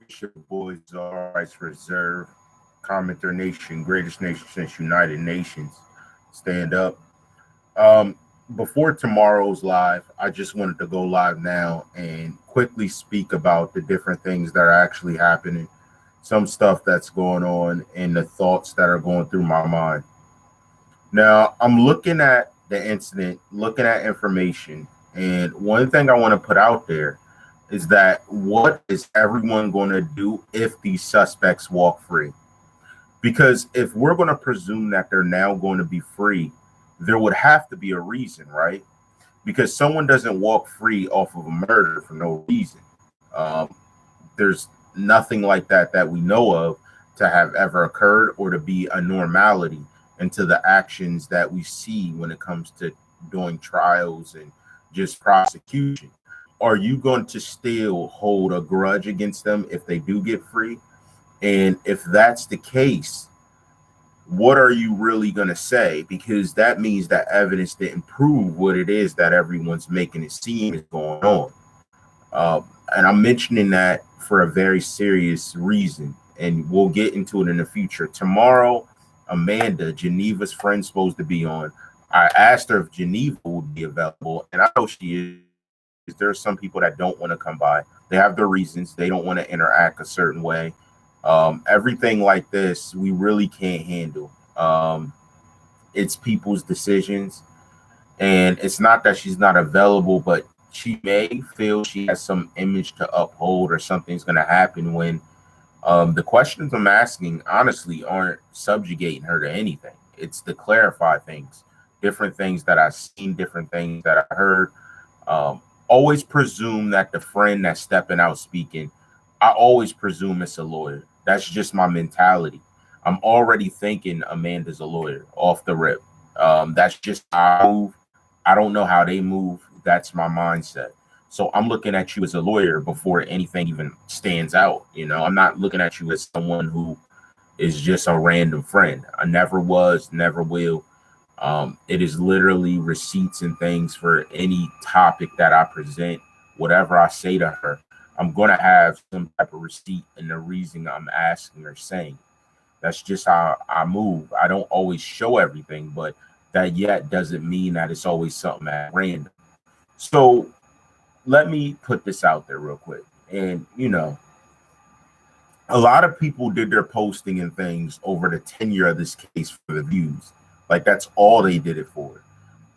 It's your boy Czarr, Rights Reserve, CommenterNation, greatest nation since United Nations. Stand up. Um, Before tomorrow's live, I just wanted to go live now and quickly speak about the different things that are actually happening, some stuff that's going on, and the thoughts that are going through my mind. Now, I'm looking at the incident, looking at information, and one thing I want to put out there is that what is everyone going to do if these suspects walk free? Because if we're going to presume that they're now going to be free, there would have to be a reason, right? Because someone doesn't walk free off of a murder for no reason. There's nothing like that we know of to have ever occurred or to be a normality into the actions that we see when it comes to doing trials and just prosecution. Are you going to still hold a grudge against them if they do get free? And if that's the case, what are you really going to say? Because that means that evidence didn't prove what it is that everyone's making it seem is going on. And I'm mentioning that for a very serious reason, and we'll get into it in the future. Tomorrow, Amanda, Geneva's friend, supposed to be on. I asked her if Geneva would be available, and I know she is. There are some people that don't want to come by. They have their reasons. They don't want to interact a certain way. Everything like this, we really can't handle. It's people's decisions, and it's not that she's not available, but she may feel she has some image to uphold or something's going to happen when the questions I'm asking honestly aren't subjugating her to anything. It's to clarify things, different things that I've seen, different things that I heard. Always presume that the friend that's stepping out speaking, I always presume it's a lawyer. That's just my mentality. I'm already thinking Amanda's a lawyer off the rip. That's just how I move. I don't know how they move. That's my mindset. So I'm looking at you as a lawyer before anything even stands out. I'm not looking at you as someone who is just a random friend. I never was, never will. It is literally receipts and things for any topic that I present. Whatever I say to her, I'm going to have some type of receipt and the reason I'm asking or saying. That's just how I move. I don't always show everything, but that yet doesn't mean that it's always something at random. So let me put this out there real quick. And, a lot of people did their posting and things over the tenure of this case for the views. Like that's all they did it for.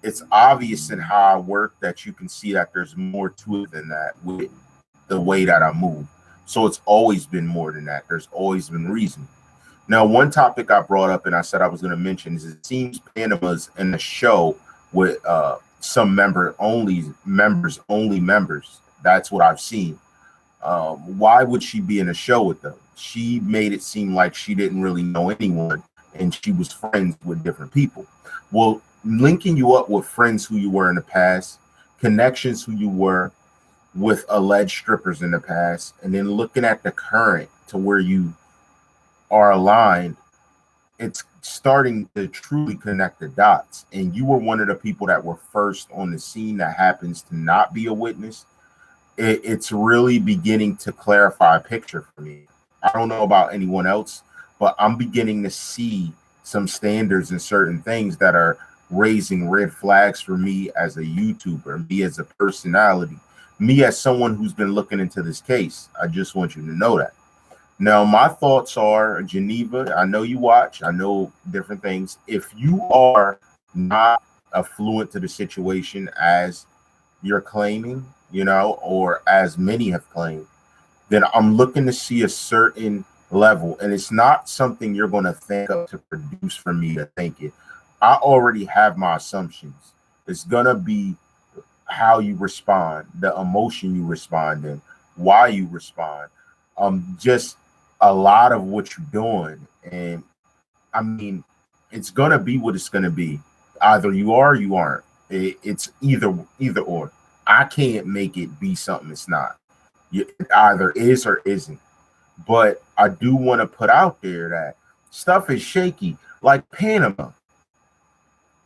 It's obvious in how I work that you can see that there's more to it than that with the way that I move. So it's always been more than that. There's always been reason. Now, one topic I brought up and I said I was going to mention is it seems Panama's in the show with some members only. That's what I've seen. Why would she be in a show with them? She made it seem like she didn't really know anyone and she was friends with different people. Well, linking you up with friends who you were in the past, connections who you were with alleged strippers in the past, and then looking at the current to where you are aligned, it's starting to truly connect the dots. And you were one of the people that were first on the scene that happens to not be a witness. It's really beginning to clarify a picture for me. I don't know about anyone else, but I'm beginning to see some standards and certain things that are raising red flags for me as a YouTuber, me as a personality, me as someone who's been looking into this case. I just want you to know that. Now, my thoughts are, Geneva, I know you watch, I know different things. If you are not affluent to the situation as you're claiming, or as many have claimed, then I'm looking to see a certain level. And it's not something you're going to think of to produce for me to think it. I already have my assumptions. It's going to be how you respond, the emotion you respond in, why you respond. Just a lot of what you're doing. And I mean, it's going to be what it's going to be. Either you are or you aren't. It's either or. I can't make it be something it's not. It either is or isn't. But I do want to put out there that stuff is shaky, like Panama.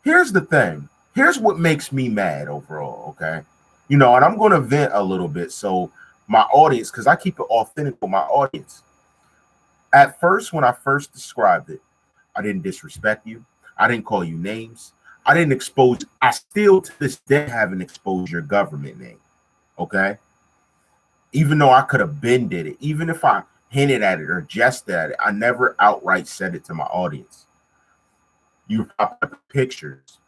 Here's the thing. Here's what makes me mad overall, okay? And I'm going to vent a little bit. So my audience, because I keep it authentic with my audience. At first, when I first described it, I didn't disrespect you. I didn't call you names. I didn't expose. I still to this day haven't exposed your government name. Okay. Even though I could have been did it, even if I hinted at it or jested at it, I never outright said it to my audience. You popped up pictures.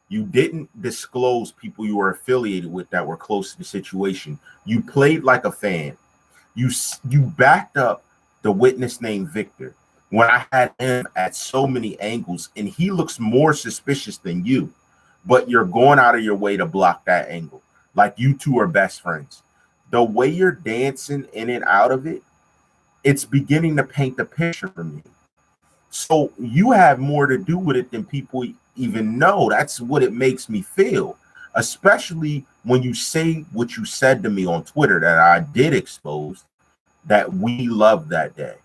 You didn't disclose people you were affiliated with that were close to the situation. You played like a fan. You backed up the witness named Victor when I had him at so many angles, and he looks more suspicious than you, but you're going out of your way to block that angle. Like you two are best friends. The way you're dancing in and out of it, it's beginning to paint the picture for me. So you have more to do with it than people even know. That's what it makes me feel, especially when you say what you said to me on Twitter that I did expose, that we loved that day.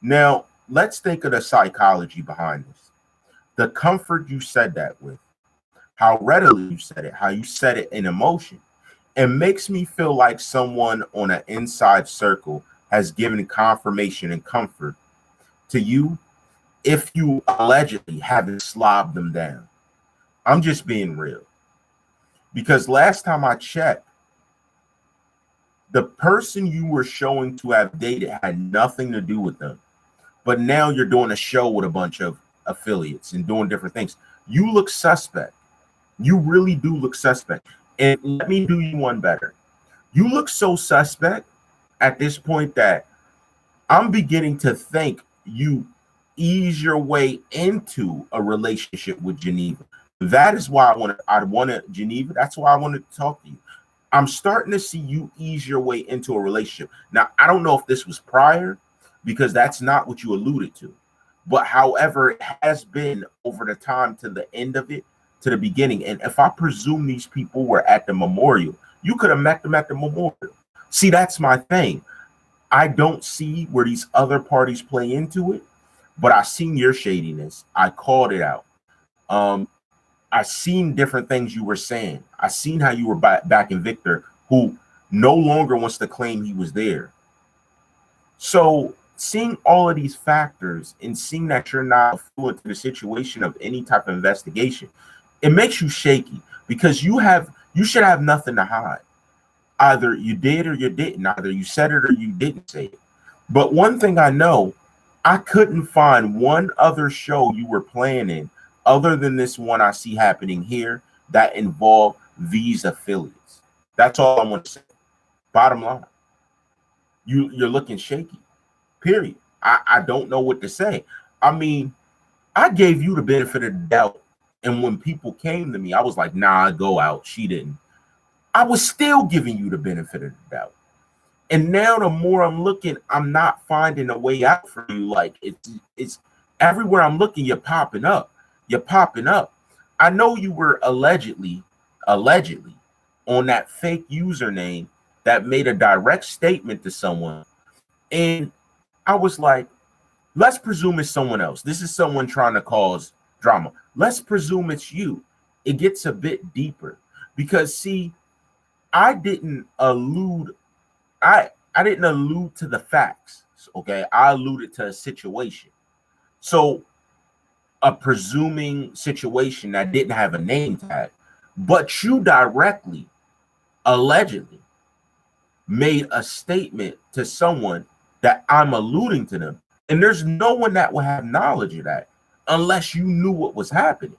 Now, let's think of the psychology behind this. The comfort you said that with, how readily you said it, how you said it in emotion. It makes me feel like someone on an inside circle has given confirmation and comfort to you if you allegedly haven't slobbed them down. I'm just being real. Because last time I checked, the person you were showing to have dated had nothing to do with them. But now you're doing a show with a bunch of affiliates and doing different things. You look suspect. You really do look suspect. And let me do you one better. You look so suspect at this point that I'm beginning to think you ease your way into a relationship with Geneva. That is why I wanted Geneva. That's why I wanted to talk to you. I'm starting to see you ease your way into a relationship. Now, I don't know if this was prior, because that's not what you alluded to. But however, it has been over the time to the end of it, to the beginning. And if I presume these people were at the memorial, you could have met them at the memorial. See, that's my thing. I don't see where these other parties play into it, but I seen your shadiness. I called it out. I seen different things you were saying. I seen how you were backing Victor, who no longer wants to claim he was there. So seeing all of these factors and seeing that you're not fluent to the situation of any type of investigation, it makes you shaky, because you should have nothing to hide. Either you did or you didn't. Either you said it or you didn't say it. But one thing I know, I couldn't find one other show you were playing in other than this one I see happening here that involved these affiliates. That's all I want to say. Bottom line, you're looking shaky. Period. I don't know what to say. I mean, I gave you the benefit of the doubt, and when people came to me, I was like, nah, go out. She didn't. I was still giving you the benefit of the doubt. And now the more I'm looking, I'm not finding a way out for you. Like it's everywhere I'm looking, you're popping up. You're popping up. I know you were allegedly on that fake username that made a direct statement to someone. And I was like, let's presume it's someone else. This is someone trying to cause drama. Let's presume it's you. It gets a bit deeper because, see, I didn't allude to the facts. Okay, I alluded to a situation. So a presuming situation that didn't have a name tag, but you directly, allegedly, made a statement to someone that I'm alluding to them. And there's no one that will have knowledge of that unless you knew what was happening.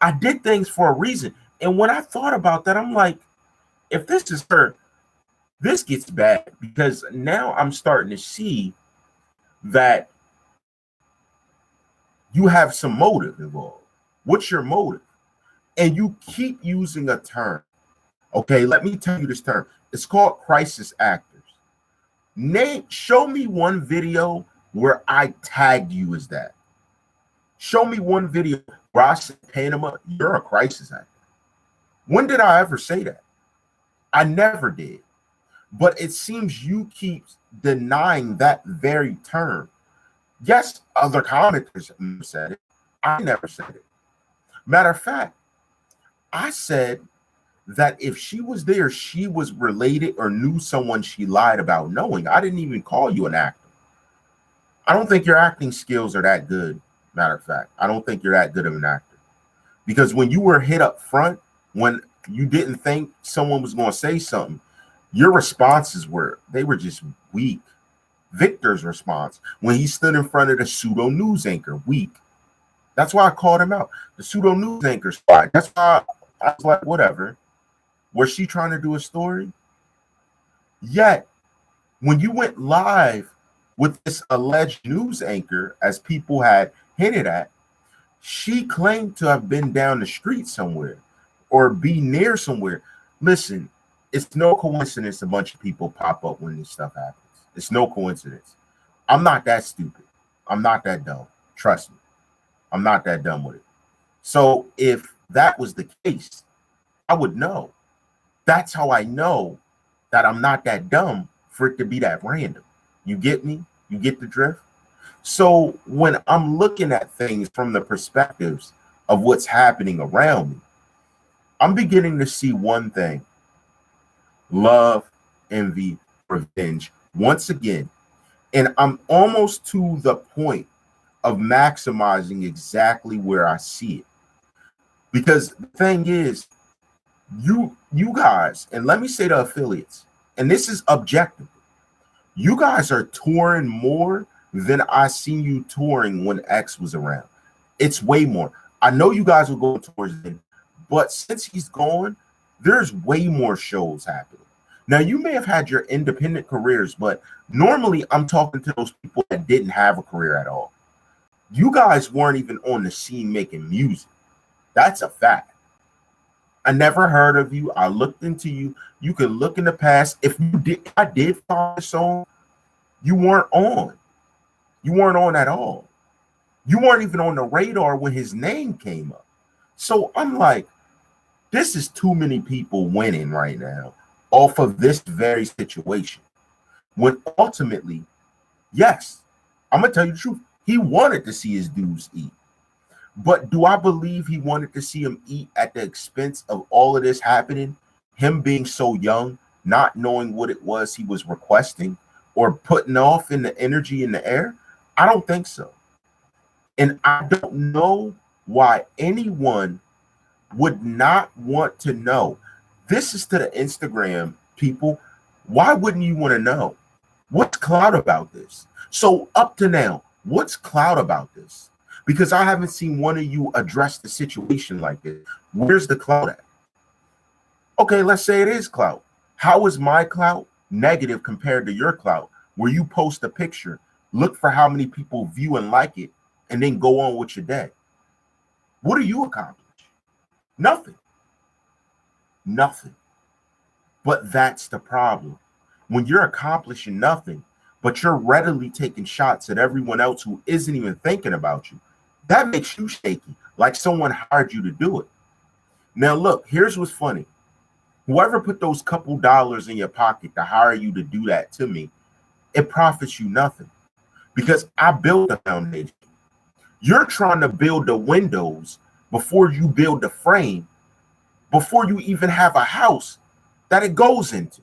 I did things for a reason. And when I thought about that, I'm like, if this is her, this gets bad, because now I'm starting to see that you have some motive involved. What's your motive? And you keep using a term. Okay, let me tell you this term. It's called crisis actors. Show me one video where I tagged you as that. Show me one video where I said, Panama, you're a crisis actor. When did I ever say that? I never did. But it seems you keep denying that very term. Yes, other commenters said it. I never said it. Matter of fact, I said that if she was there, she was related or knew someone she lied about knowing. I didn't even call you an actor. I don't think your acting skills are that good. Matter of fact, I don't think you're that good of an actor. Because when you were hit up front, when you didn't think someone was going to say something, your responses were just weak. Victor's response when he stood in front of the pseudo news anchor, weak. That's why I called him out. The pseudo news anchor spot. That's why I was like, whatever. Was she trying to do a story? Yet, when you went live with this alleged news anchor, as people had hinted at, she claimed to have been down the street somewhere or be near somewhere. Listen, it's no coincidence a bunch of people pop up when this stuff happens. It's no coincidence. I'm not that stupid. I'm not that dumb. Trust me. I'm not that dumb with it. So if that was the case, I would know. That's how I know that I'm not that dumb for it to be that random. You get me? You get the drift? So when I'm looking at things from the perspectives of what's happening around me, I'm beginning to see one thing: love, envy, revenge once again. And I'm almost to the point of maximizing exactly where I see it. Because the thing is, you guys, and let me say the affiliates, and this is objective, you guys are touring more than I seen you touring when X was around. It's way more. I know you guys will go towards him, but since he's gone, there's way more shows happening. Now, you may have had your independent careers, but normally I'm talking to those people that didn't have a career at all. You guys weren't even on the scene making music. That's a fact. I never heard of you. I looked into you. You can look in the past. If I did find a song, you weren't on. You weren't on at all. You weren't even on the radar when his name came up. So I'm like, this is too many people winning right now off of this very situation. When ultimately, yes, I'm going to tell you the truth. He wanted to see his dudes eat. But do I believe he wanted to see him eat at the expense of all of this happening? Him being so young, not knowing what it was he was requesting or putting off in the energy in the air? I don't think so. And I don't know why anyone would not want to know. This is to the Instagram people. Why wouldn't you want to know? What's clout about this? So up to now, what's clout about this? Because I haven't seen one of you address the situation like this. Where's the clout at? Okay, let's say it is clout. How is my clout negative compared to your clout? Where you post a picture, look for how many people view and like it, and then go on with your day. What do you accomplish? Nothing. Nothing. But that's the problem. When you're accomplishing nothing, but you're readily taking shots at everyone else who isn't even thinking about you, that makes you shaky, like someone hired you to do it. Now, look, here's what's funny. Whoever put those couple dollars in your pocket to hire you to do that to me, it profits you nothing because I built a foundation. You're trying to build the windows before you build the frame, before you even have a house that it goes into.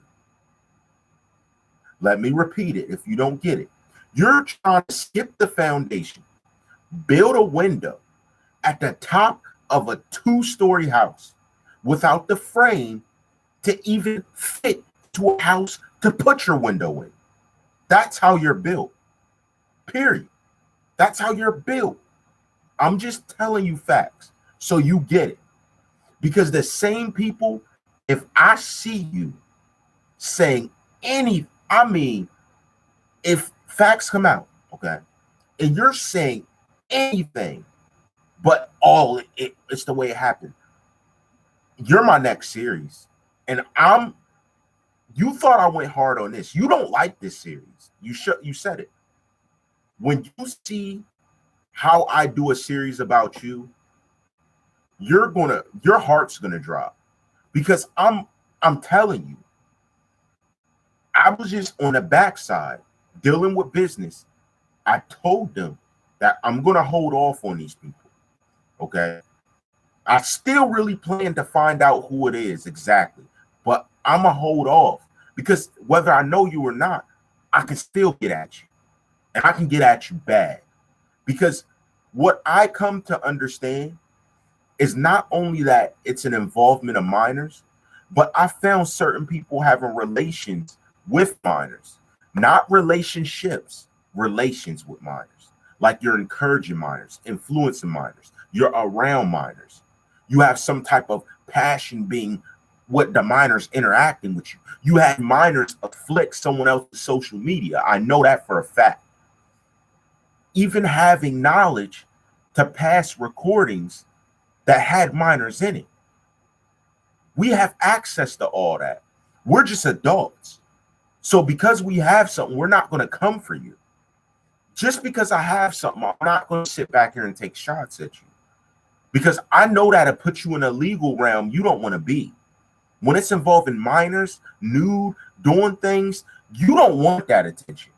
Let me repeat it if you don't get it. You're trying to skip the foundation, build a window at the top of a 2-story house without the frame to even fit to a house to put your window in. That's how you're built. Period. That's how you're built. I'm just telling you facts so you get it. Because the same people, if I see you saying if facts come out, okay, and you're saying anything but it's the way it happened, you're my next series. And you thought I went hard on this. You don't like this series. You said it. When you see how I do a series about you, your heart's gonna drop. Because I'm telling you, I was just on the backside dealing with business. I told them that I'm gonna hold off on these people. Okay. I still really plan to find out who it is exactly, but I'm going to hold off because whether I know you or not, I can still get at you, and I can get at you bad. Because what I come to understand is not only that it's an involvement of minors, but I found certain people having relations with minors, not relationships, relations with minors. Like you're encouraging minors, influencing minors, you're around minors. You have some type of passion being what the minors interacting with you. You had minors afflict someone else's social media. I know that for a fact. Even having knowledge to pass recordings that had minors in it. We have access to all that. We're just adults. So because we have something, we're not going to come for you. Just because I have something, I'm not going to sit back here and take shots at you. Because I know that'll put you in a legal realm you don't want to be. When it's involving minors, nude, doing things, you don't want that attention.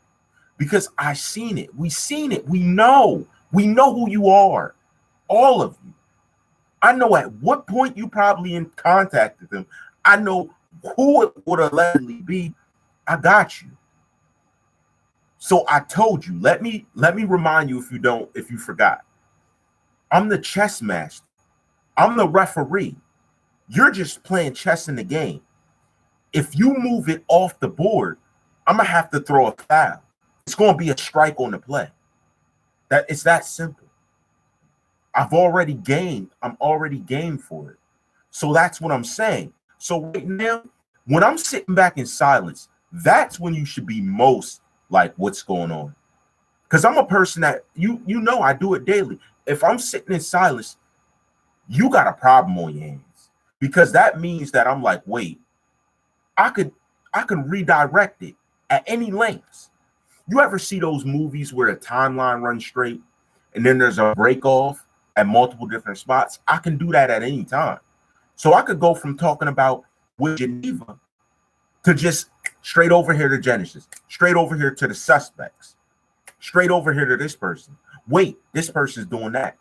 Because I seen it. We seen it. We know. We know who you are. All of you. I know at what point you probably in contact with them. I know who it would allegedly be. I got you. So I told you, let me remind you if you forgot. I'm the chess master. I'm the referee. You're just playing chess in the game. If you move it off the board, I'm gonna have to throw a foul. It's gonna be a strike on the play. It's that simple. I'm already game for it. So that's what I'm saying. So right now, when I'm sitting back in silence, that's when you should be most like, what's going on? Because I'm a person that you know I do it daily. If I'm sitting in silence, you got a problem on your hands. Because that means that I'm like, wait, I can redirect it at any lengths. You ever see those movies where a timeline runs straight and then there's a break off at multiple different spots? I can do that at any time. So I could go from talking about with Geneva to just straight over here to Genesis, straight over here to the suspects, straight over here to this person. Wait, this person's doing that.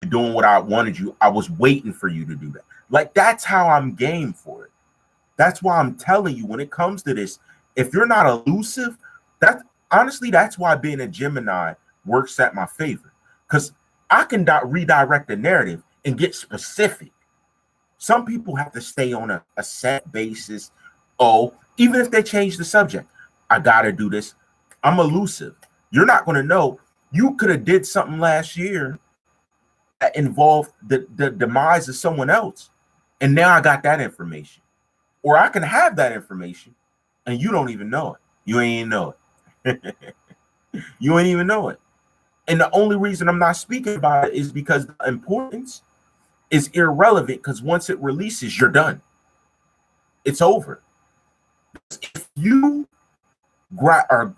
You're doing what I wanted you. I was waiting for you to do that. Like, that's how I'm game for it. That's why I'm telling you, when it comes to this, if you're not elusive, that's why being a Gemini works at my favor. Because I can redirect the narrative and get specific. Some people have to stay on a set basis. Oh, even if they change the subject, I gotta do this. I'm elusive. You're not gonna know. You could have did something last year that involved the demise of someone else, and now I got that information. Or I can have that information and you don't even know it. You ain't even know it. You ain't even know it. And the only reason I'm not speaking about it is because the importance is irrelevant, because once it releases, you're done. It's over. If you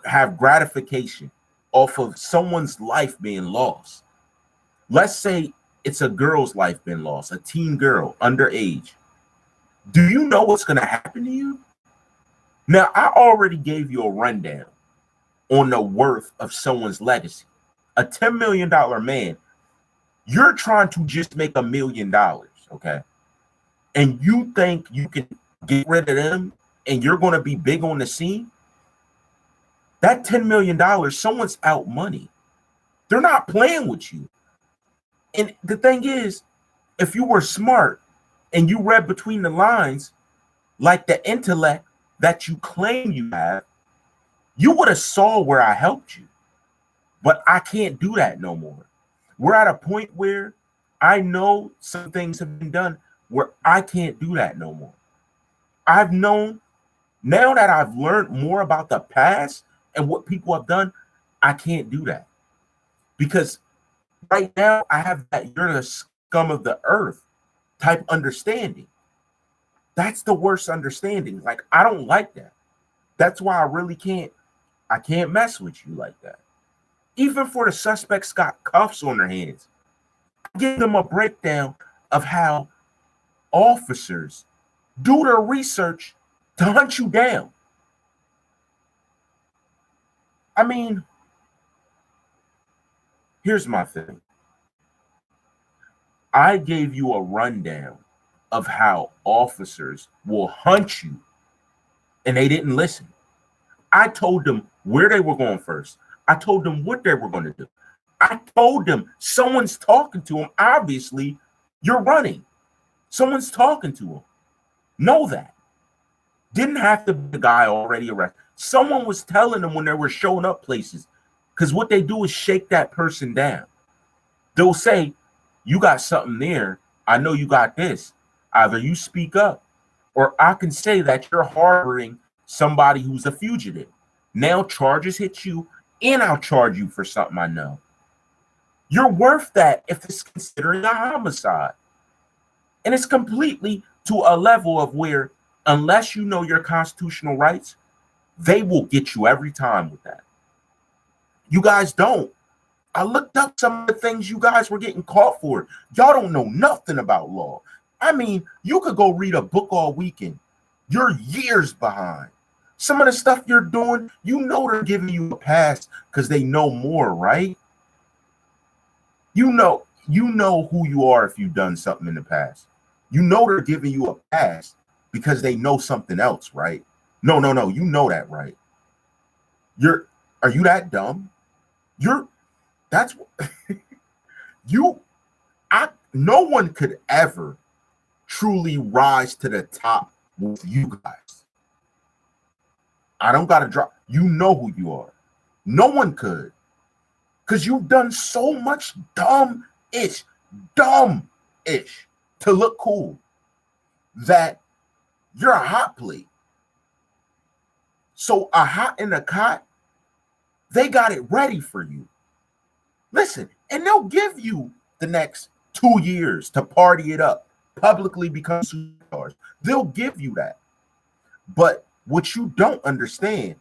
have gratification off of someone's life being lost, let's say it's a girl's life being lost, a teen girl, underage. Do you know what's going to happen to you? Now, I already gave you a rundown on the worth of someone's legacy. A $10 million man, you're trying to just make $1 million, okay? And you think you can get rid of them and you're going to be big on the scene? That $10 million, someone's out money. They're not playing with you. And the thing is, if you were smart and you read between the lines, like the intellect that you claim you have, you would have saw where I helped you. But I can't do that no more. We're at a point where I know some things have been done where I can't do that no more. I've known, now that I've learned more about the past and what people have done, I can't do that. Because right now I have that you're the scum of the earth type understanding. That's the worst understanding. Like, I don't like that. That's why I can't mess with you like that. Even for the suspects got cuffs on their hands, I give them a breakdown of how officers do their research to hunt you down. I mean, here's my thing. I gave you a rundown of how officers will hunt you, and they didn't listen. I told them where they were going first. I told them what they were going to do. I told them someone's talking to them. Obviously, you're running. Someone's talking to them. Know that. Didn't have to be the guy already arrested. Someone was telling them when they were showing up places, because what they do is shake that person down. They'll say, you got something there. I know you got this. Either you speak up, or I can say that you're harboring somebody who's a fugitive. Now charges hit you, and I'll charge you for something I know. You're worth that if it's considering a homicide. And it's completely to a level of where, unless you know your constitutional rights, they will get you every time with that. You guys don't. I looked up some of the things you guys were getting caught for. Y'all don't know nothing about law. I mean, you could go read a book all weekend. You're years behind. Some of the stuff you're doing, you know they're giving you a pass because they know more, right? You know who you are if you've done something in the past. You know they're giving you a pass because they know something else, right? No. You know that, right? Are you that dumb? No one could ever truly rise to the top with you guys. I don't gotta drop. You know who you are. No one could. Because you've done so much dumb-ish to look cool that you're a hot plate. So a hot in a cot, they got it ready for you. Listen, and they'll give you the next 2 years to party it up, publicly become superstars. They'll give you that. But what you don't understand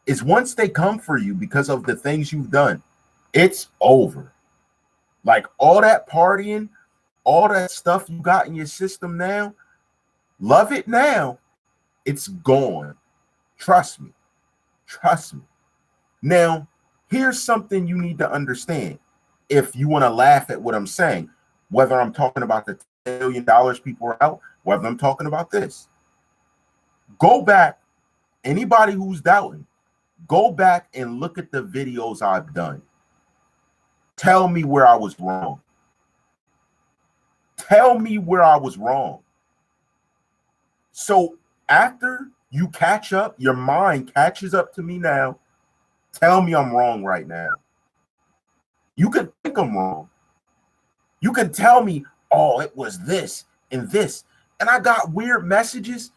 is once they come for you because of the things you've done, it's over. Like all that partying, all that stuff you got in your system now, love it now, it's gone. Trust me. Now, here's something you need to understand. If you want to laugh at what I'm saying, whether I'm talking about the $10 million people are out, whether I'm talking about this, go back. Anybody who's doubting, go back and look at the videos I've done. Tell me where I was wrong. Tell me where I was wrong. So after you catch up, your mind catches up to me now. Tell me I'm wrong right now. You can think I'm wrong. You can tell me, oh, it was this and this. And I got weird messages.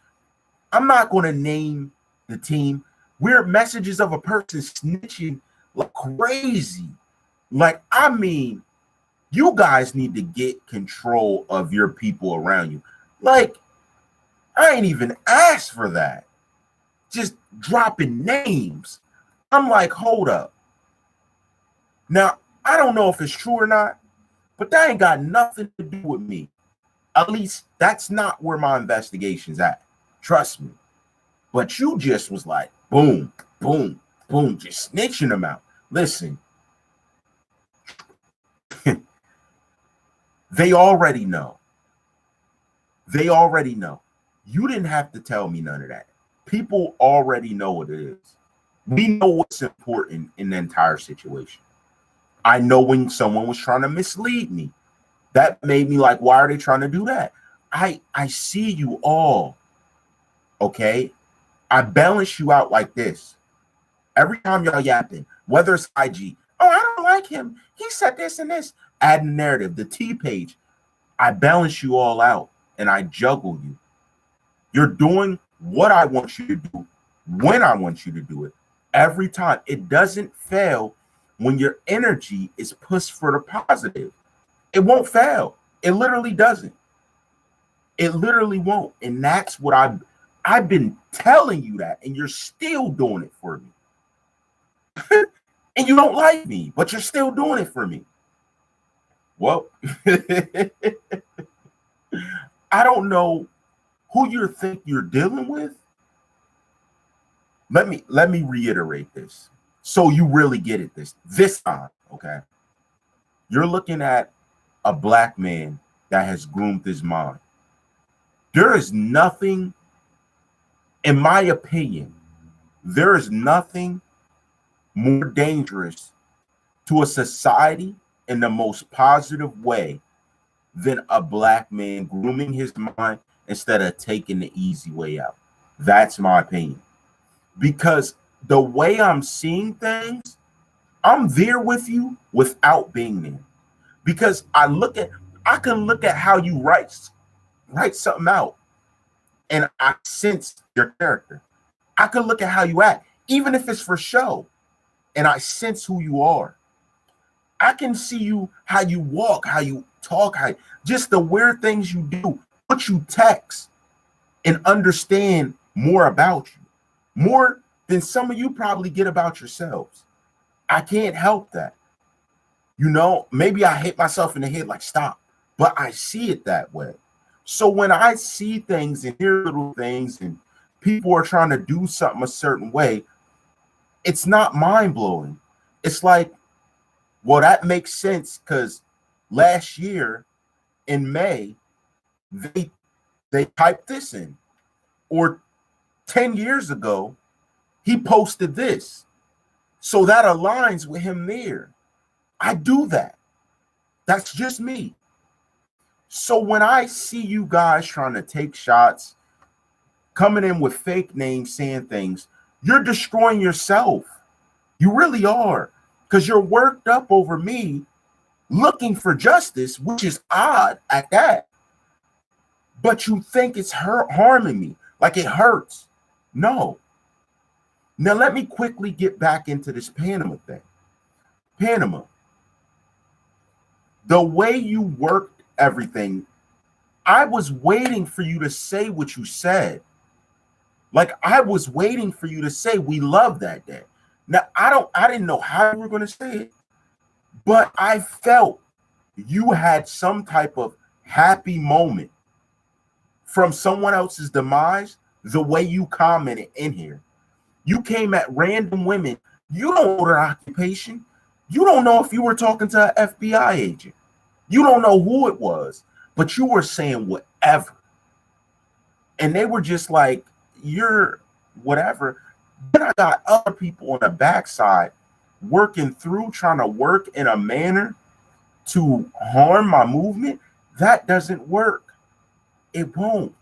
I'm not going to name the team. Weird messages of a person snitching like crazy. Like, I mean, you guys need to get control of your people around you. Like, I ain't even asked for that. Just dropping names. I'm like, hold up. Now, I don't know if it's true or not, but that ain't got nothing to do with me. At least that's not where my investigation's at. Trust me. But you just was like, boom, boom, boom, just snitching them out. Listen. They already know. They already know. You didn't have to tell me none of that. People already know what it is. We know what's important in the entire situation. I know when someone was trying to mislead me. That made me like, why are they trying to do that? I see you all. Okay? I balance you out like this. Every time y'all yapping, whether it's IG, oh, I don't like him. He said this and this. Add a narrative, the T page. I balance you all out and I juggle you. You're doing what I want you to do when I want you to do it. Every time. It doesn't fail when your energy is pushed for the positive. It won't fail. It literally doesn't. It literally won't. And that's what I've been telling you that, and you're still doing it for me. And you don't like me, but you're still doing it for me. Well, I don't know who you think you're dealing with. Let me reiterate this so you really get it this time, okay? You're looking at a black man that has groomed his mind. There is nothing, in my opinion, there is nothing more dangerous to a society in the most positive way than a black man grooming his mind instead of taking the easy way out. That's my opinion. Because the way I'm seeing things, I'm there with you without being there. Because I can look at how you write something out, and I sense your character. I can look at how you act, even if it's for show, and I sense who you are. I can see you, how you walk, how you talk, how just the weird things you do, what you text, and understand more about you, more than some of you probably get about yourselves. I can't help that. You know, maybe I hit myself in the head like, stop, but I see it that way. So when I see things and hear little things and people are trying to do something a certain way, it's not mind-blowing. It's like, well, that makes sense because last year in May, they typed this in. Or 10 years ago, he posted this. So that aligns with him there. I do that. That's just me. So when I see you guys trying to take shots, coming in with fake names, saying things, you're destroying yourself. You really are. Because you're worked up over me looking for justice, which is odd at that. But you think it's harming me, like it hurts. No. Now let me quickly get back into this Panama thing. Panama, the way you worked everything, I was waiting for you to say what you said. Like I was waiting for you to say we love that day. Now I didn't know how you were going to say it, but I felt you had some type of happy moment from someone else's demise, the way you commented in here. You came at random women. You don't know their occupation. You don't know if you were talking to an FBI agent. You don't know who it was, but you were saying whatever. And they were just like, you're whatever. Then I got other people on the backside working through, trying to work in a manner to harm my movement. That doesn't work. It won't.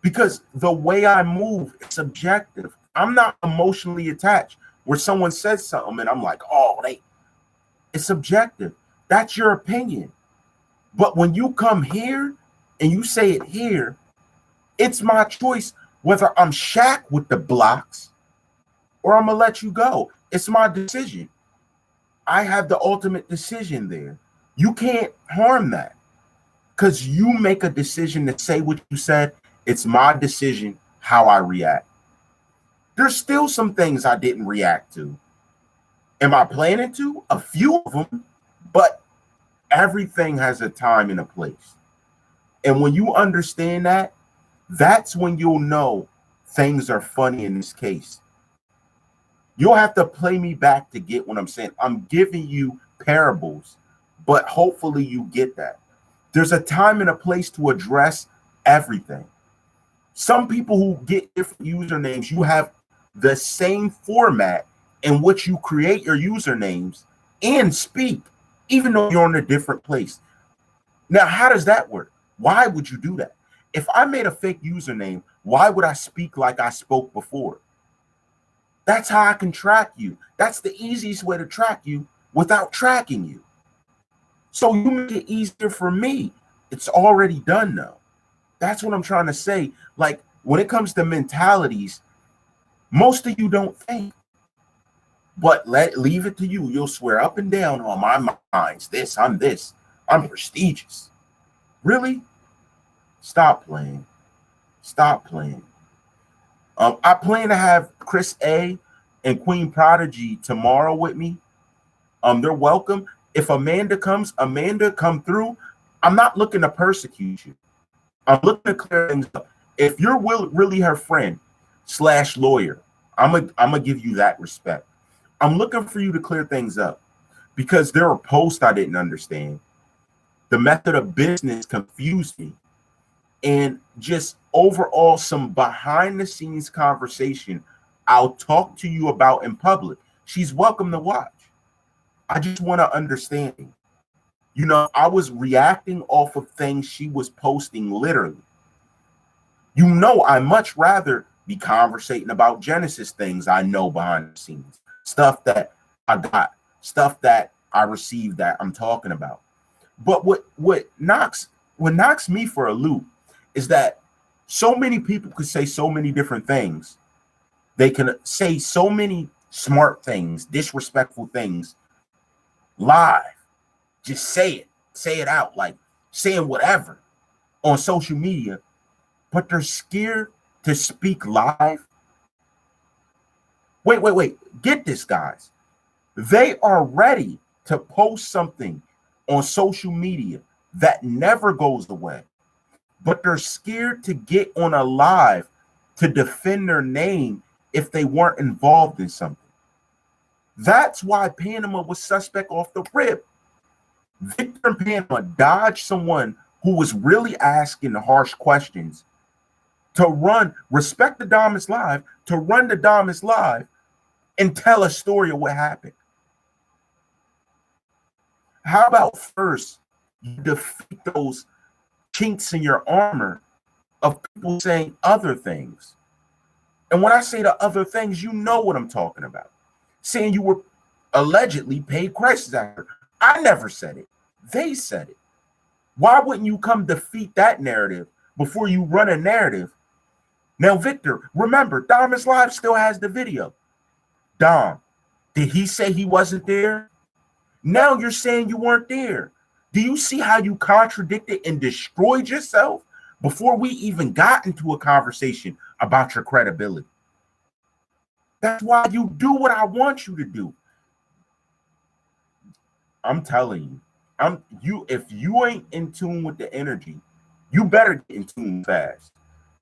Because the way I move is subjective. I'm not emotionally attached where someone says something and I'm like, oh, it's subjective. That's your opinion. But when you come here and you say it here, it's my choice whether I'm Shaq with the blocks or I'm going to let you go. It's my decision. I have the ultimate decision there. You can't harm that because you make a decision to say what you said. It's my decision how I react. There's still some things I didn't react to. Am I planning to? A few of them, but everything has a time and a place. And when you understand that, that's when you'll know things are funny in this case. You'll have to play me back to get what I'm saying. I'm giving you parables, but hopefully you get that. There's a time and a place to address everything. Some people who get different usernames, you have the same format in which you create your usernames and speak, even though you're in a different place. Now, how does that work? Why would you do that? If I made a fake username, why would I speak like I spoke before? That's how I can track you. That's the easiest way to track you without tracking you. So you make it easier for me. It's already done now. That's what I'm trying to say. Like when it comes to mentalities, most of you don't think. But leave it to you. You'll swear up and down, oh, my mind's this. I'm prestigious. Really? Stop playing. Stop playing. I plan to have Chris A and Queen Prodigy tomorrow with me. They're welcome. If Amanda comes, Amanda come through. I'm not looking to persecute you. I'm looking to clear things up. If you're really her friend / lawyer, I'm gonna give you that respect. I'm looking for you to clear things up because there are posts I didn't understand. The method of business confused me. And just overall, some behind the scenes conversation I'll talk to you about in public. She's welcome to watch. I just want to understand. You know, I was reacting off of things she was posting literally. You know, I much rather be conversating about Genesis things I know behind the scenes, stuff that I got, stuff that I received that I'm talking about. But what knocks me for a loop is that so many people could say so many different things. They can say so many smart things, disrespectful things live. Just say it out, like saying whatever on social media, but they're scared to speak live. Wait. Get this, guys. They are ready to post something on social media that never goes away, but they're scared to get on a live to defend their name if they weren't involved in something. That's why Panama was suspect off the rip. Victor and Panama dodged someone who was really asking the harsh questions to respect the Damas live, to run the Damas live and tell a story of what happened. How about first you defeat those chinks in your armor of people saying other things? And when I say the other things, you know what I'm talking about. Saying you were allegedly paid crisis actor. I never said it. They said it. Why wouldn't you come defeat that narrative before you run a narrative? Now, Victor, remember, Damas Live still has the video. Dom, did he say he wasn't there? Now you're saying you weren't there. Do you see how you contradicted and destroyed yourself before we even got into a conversation about your credibility? That's why you do what I want you to do. I'm telling you, if you ain't in tune with the energy, you better get in tune fast.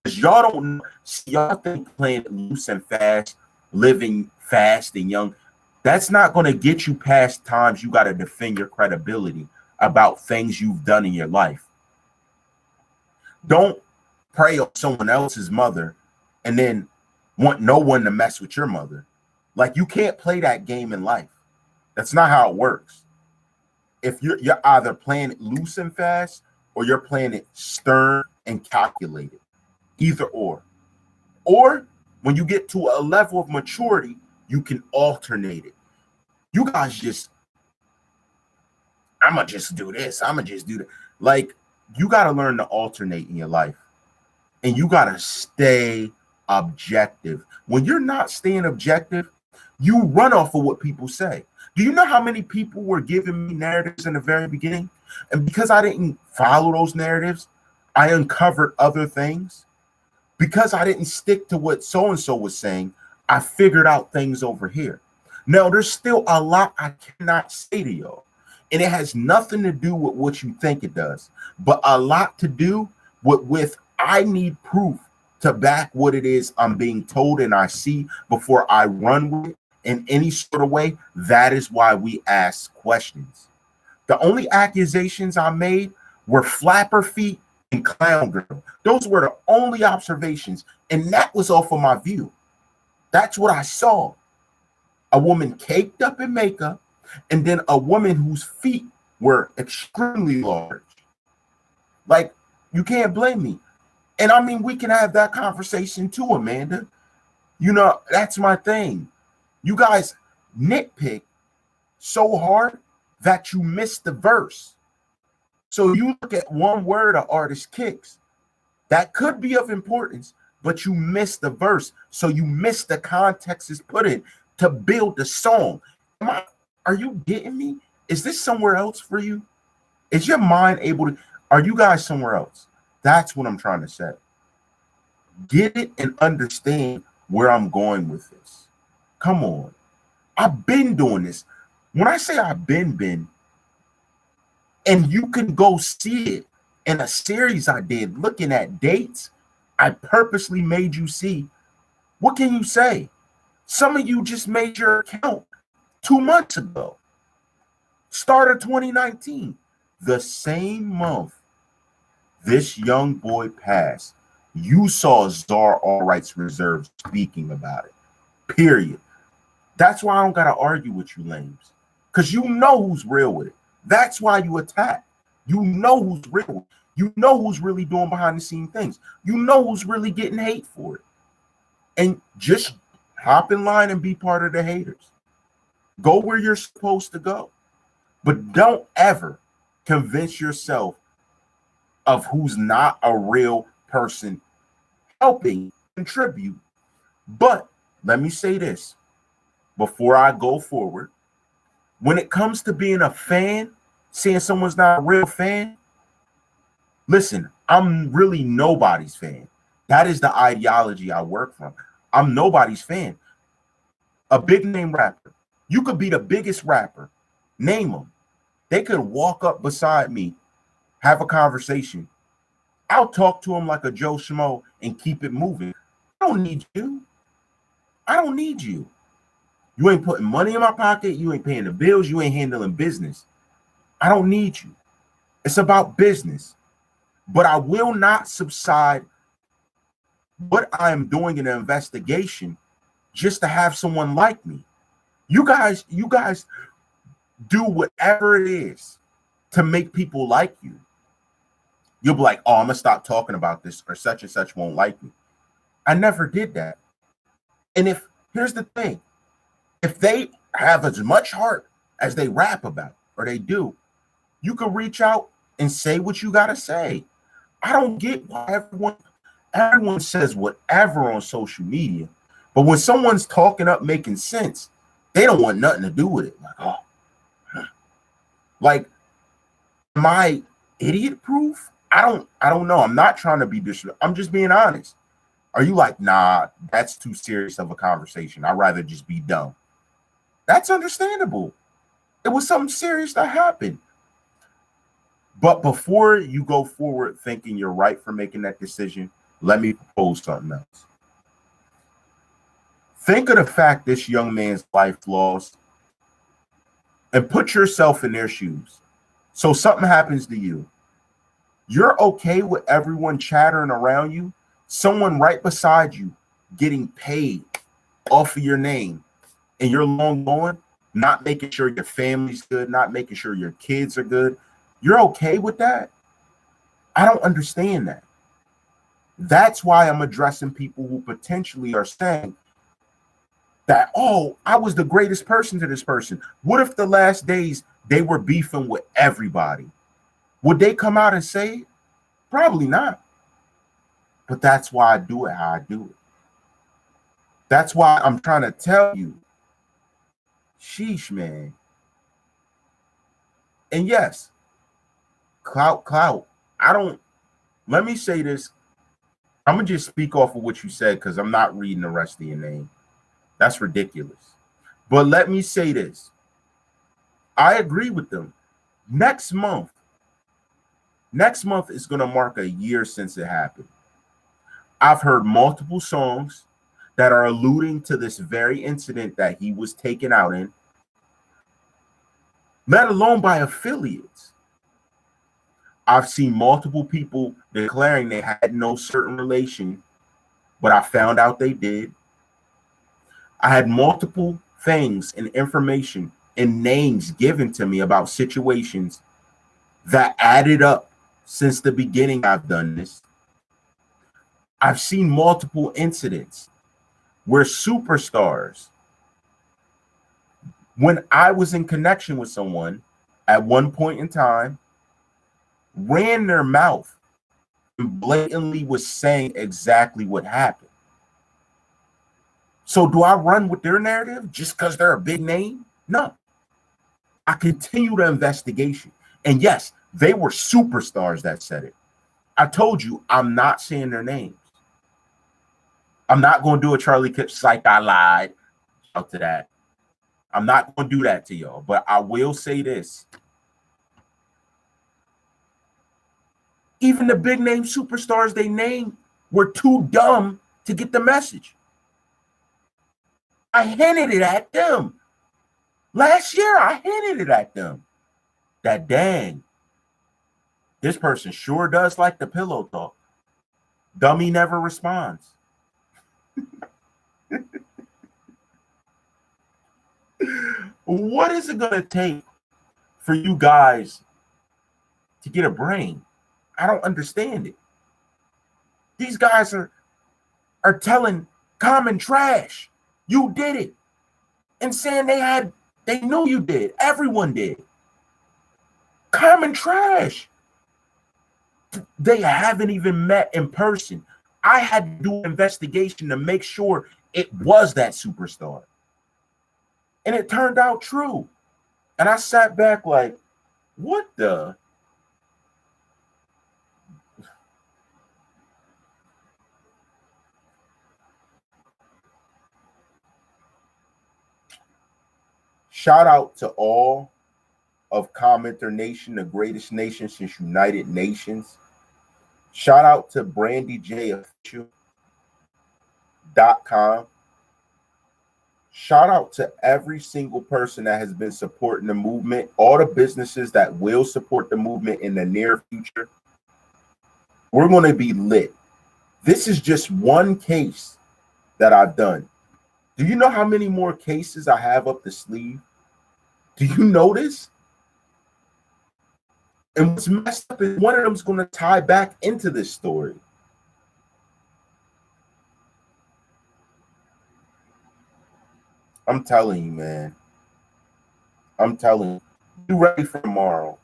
Because y'all don't see, y'all think playing loose and fast, living fast and young, that's not going to get you past times you got to defend your credibility about things you've done in your life. Don't prey on someone else's mother and then want no one to mess with your mother. Like, you can't play that game in life. That's not how it works. If you're either playing it loose and fast or you're playing it stern and calculated. Either or. Or when you get to a level of maturity, you can alternate it. You guys just, I'm going to just do this. I'm going to just do that. Like, you got to learn to alternate in your life. And you got to stay objective. When you're not staying objective, you run off of what people say. Do you know how many people were giving me narratives in the very beginning? And because I didn't follow those narratives, I uncovered other things. Because I didn't stick to what so-and-so was saying, I figured out things over here. Now, there's still a lot I cannot say to y'all. And it has nothing to do with what you think it does, but a lot to do with I need proof to back what it is I'm being told and I see before I run with it in any sort of way. That is why we ask questions. The only accusations I made were flapper feet and clown girl. Those were the only observations, and that was off of my view. That's what I saw. A woman caked up in makeup, and then a woman whose feet were extremely large. Like, you can't blame me. And I mean, we can have that conversation too, Amanda. You know, that's my thing. You guys nitpick so hard that you miss the verse. So you look at one word an artist kicks. That could be of importance, but you miss the verse. So you miss the context it's put in to build the song. Are you getting me? Is this somewhere else for you? Is your mind able to? Are you guys somewhere else? That's what I'm trying to say. Get it and understand where I'm going with this. Come on. I've been doing this. When I say I've been, and you can go see it in a series I did looking at dates, I purposely made you see. What can you say? Some of you just made your account 2 months ago. Start of 2019. The same month this young boy passed, you saw Czarr All Rights Reserved speaking about it. Period. That's why I don't gotta argue with you lames. Because you know who's real with it. That's why you attack. You know who's real. You know who's really doing behind the scene things. You know who's really getting hate for it. And just hop in line and be part of the haters. Go where you're supposed to go. But don't ever convince yourself of who's not a real person helping contribute. But let me say this before I go forward. When it comes to being a fan, saying someone's not a real fan, listen, I'm really nobody's fan. That is the ideology I work from. I'm nobody's fan. A big name rapper. You could be the biggest rapper. Name them. They could walk up beside me, have a conversation. I'll talk to them like a Joe Schmo and keep it moving. I don't need you. I don't need you. You ain't putting money in my pocket. You ain't paying the bills. You ain't handling business. I don't need you. It's about business. But I will not subside what I am doing in an investigation just to have someone like me. You guys do whatever it is to make people like you. You'll be like, oh, I'm gonna stop talking about this, or such and such won't like me. I never did that. And here's the thing, if they have as much heart as they rap about, or they do, you can reach out and say what you gotta say. I don't get why everyone says whatever on social media, but when someone's talking up making sense, they don't want nothing to do with it. Like, oh, like, am I idiot proof? I don't know. I'm not trying to be disrespectful. I'm just being honest. Are you like, nah, that's too serious of a conversation. I'd rather just be dumb. That's understandable. It was something serious that happened. But before you go forward thinking you're right for making that decision, let me propose something else. Think of the fact this young man's life lost and put yourself in their shoes. So something happens to you. You're okay with everyone chattering around you, someone right beside you getting paid off of your name, and you're long gone, not making sure your family's good, not making sure your kids are good. You're okay with that? I don't understand that. That's why I'm addressing people who potentially are saying that, oh, I was the greatest person to this person. What if the last days they were beefing with everybody? Would they come out and say it? Probably not. But that's why I do it how I do it. That's why I'm trying to tell you, sheesh, man. And yes, clout. Let me say this. I'm going to just speak off of what you said because I'm not reading the rest of your name. That's ridiculous. But let me say this. I agree with them. Next month is going to mark a year since it happened. I've heard multiple songs that are alluding to this very incident that he was taken out in, let alone by affiliates. I've seen multiple people declaring they had no certain relation, but I found out they did. I had multiple things and information and names given to me about situations that added up since the beginning I've done this. I've seen multiple incidents where superstars, when I was in connection with someone at one point in time, ran their mouth and blatantly was saying exactly what happened. So do I run with their narrative just because they're a big name? No. I continue the investigation. And yes, they were superstars that said it. I told you I'm not saying their names. I'm not going to do a Charlie Kip psych I lied out to that. I'm not going to do that to y'all. But I will say this. Even the big name superstars they named were too dumb to get the message. I hinted it at them. Last year, I hinted it at them. That dang, This person sure does like the pillow talk. Dummy never responds. What is it going to take for you guys to get a brain? I don't understand it. These guys are telling common trash. You did it. And saying they knew you did. Everyone did. Common trash. They haven't even met in person. I had to do an investigation to make sure it was that superstar. And it turned out true. And I sat back like, what the? Shout out to all of CommenterNation, the greatest nation since United Nations. Shout out to BrandyJOfficial.com. Shout out to every single person that has been supporting the movement, all the businesses that will support the movement in the near future. We're going to be lit. This is just one case that I've done. Do you know how many more cases I have up the sleeve? Do you know this? And what's messed up is one of them is going to tie back into this story. I'm telling you, man. I'm telling you. Be ready for tomorrow.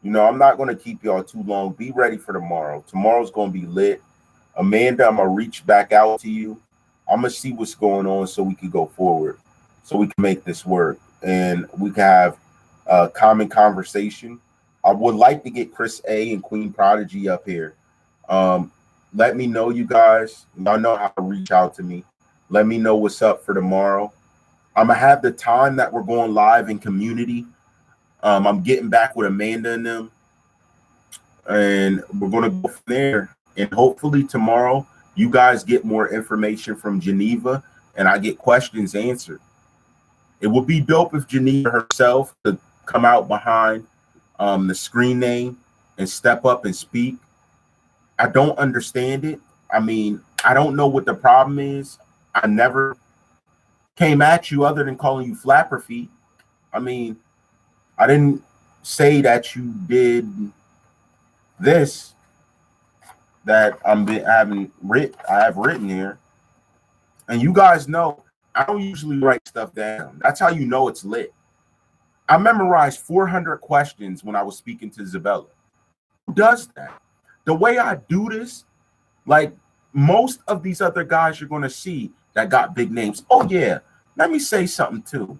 You know, I'm not going to keep y'all too long. Be ready for tomorrow. Tomorrow's going to be lit. Amanda, I'm going to reach back out to you. I'm going to see what's going on so we can go forward, so we can make this work, and we can have a common conversation. I would like to get Chris A and Queen Prodigy up here. Let me know, you guys. Y'all know how to reach out to me. Let me know what's up for tomorrow. I'm going to have the time that we're going live in community. I'm getting back with Amanda and them, and we're going to go from there. And hopefully tomorrow you guys get more information from Geneva and I get questions answered. It would be dope if Geneva herself could come out behind the screen name and step up and speak. I don't understand it. I mean, I don't know what the problem is. I never came at you other than calling you flapper feet. I mean, I didn't say that you did this that I have written here. And you guys know I don't usually write stuff down. That's how you know it's lit. I memorized 400 questions when I was speaking to Isabella. Who does that? The way I do this, like most of these other guys you're going to see that got big names. Oh, yeah. Let me say something, too.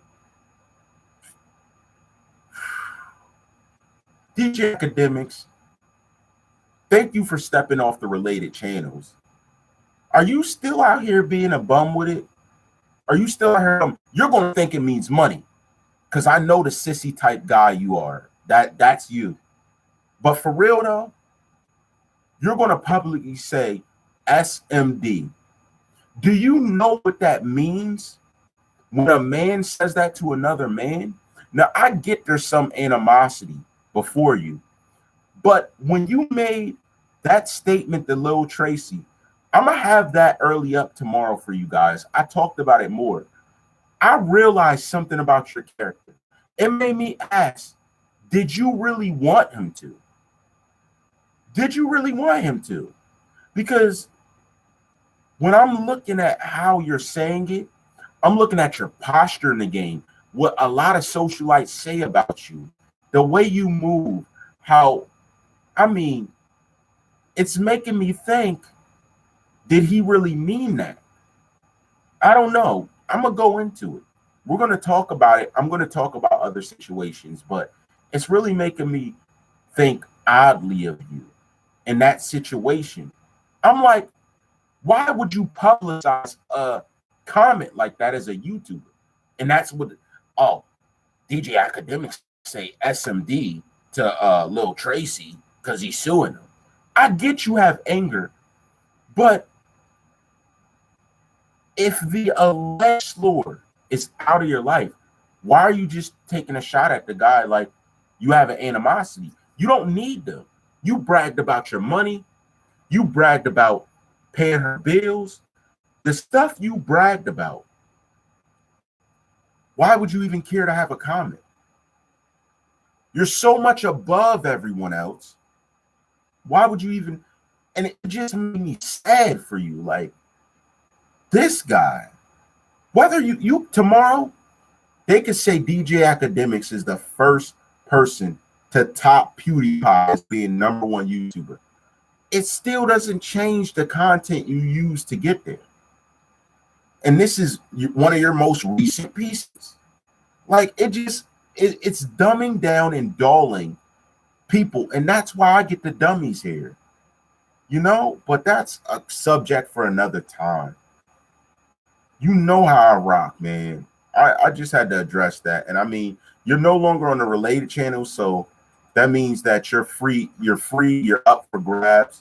DJ Academics, thank you for stepping off the related channels. Are you still out here being a bum with it? Are you still out here? You're going to think it means money because I know the sissy type guy you are. That's you. But for real, though, you're going to publicly say SMD. Do you know what that means when a man says that to another man? Now, I get there's some animosity before you, but when you made that statement to Lil Tracy, I'm going to have that early up tomorrow for you guys. I talked about it more. I realized something about your character. It made me ask, did you really want him to? Did you really want him to? Because when I'm looking at how you're saying it, I'm looking at your posture in the game, what a lot of socialites say about you, the way you move, how, I mean, it's making me think, did he really mean that? I don't know. I'm going to go into it. We're going to talk about it. I'm going to talk about other situations, but it's really making me think oddly of you in that situation. I'm like, why would you publicize a comment like that as a YouTuber? And that's what, DJ Academics say SMD to Lil Tracy because he's suing him. I get you have anger, but if the alleged slur is out of your life, why are you just taking a shot at the guy like you have an animosity? You don't need them. You bragged about your money. You bragged about paying her bills. The stuff you bragged about. Why would you even care to have a comment? You're so much above everyone else. Why would you even? And it just made me sad for you. Like, this guy, whether you tomorrow, they could say DJ Academics is the first person to top PewDiePie as being #1 YouTuber. It still doesn't change the content you use to get there. And this is one of your most recent pieces. Like, it's dumbing down and dulling people. And that's why I get the dummies here. You know, but that's a subject for another time. You know how I rock, man. I just had to address that. And I mean, you're no longer on the related channel, so that means that you're free, you're up for grabs.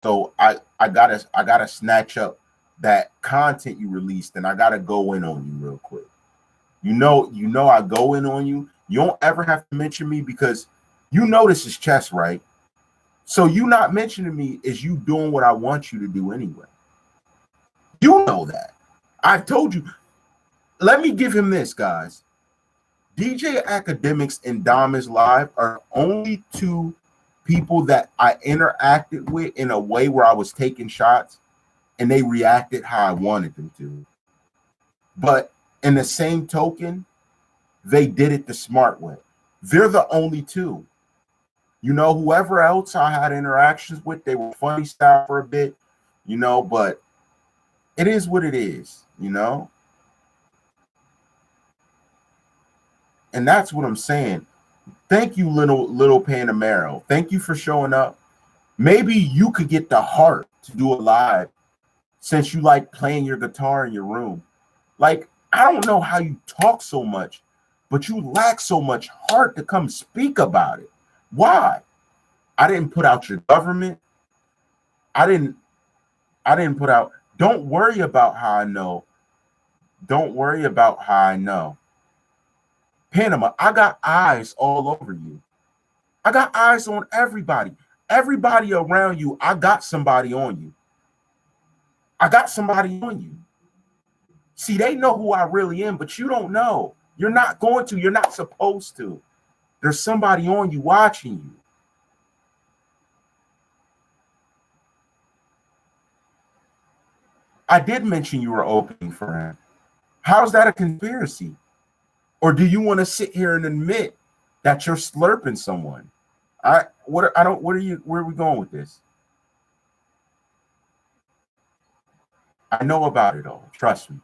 So I gotta snatch up that content you released, and I gotta go in on you real quick. You know I go in on you. You don't ever have to mention me because you know this is chess, right? So you not mentioning me is you doing what I want you to do anyway. You know that. I've told you. Let me give him this, guys. DJ Academics and Dom is Live are only two people that I interacted with in a way where I was taking shots and they reacted how I wanted them to. But in the same token, they did it the smart way. They're the only two. You know, whoever else I had interactions with, they were funny style for a bit, you know, but it is what it is, you know? And that's what I'm saying. Thank you, little Panamero. Thank you for showing up. Maybe you could get the heart to do a live since you like playing your guitar in your room. Like, I don't know how you talk so much, but you lack so much heart to come speak about it. Why? I didn't put out your government. I didn't put out. Don't worry about how I know. Don't worry about how I know. Panama, I got eyes all over you. I got eyes on everybody. Everybody around you, I got somebody on you. I got somebody on you. See, they know who I really am, but you don't know. You're not going to. You're not supposed to. There's somebody on you watching you. I did mention you were opening for him. How's that a conspiracy? Or do you want to sit here and admit that you're slurping someone? Where are we going with this? I know about it all. Trust me.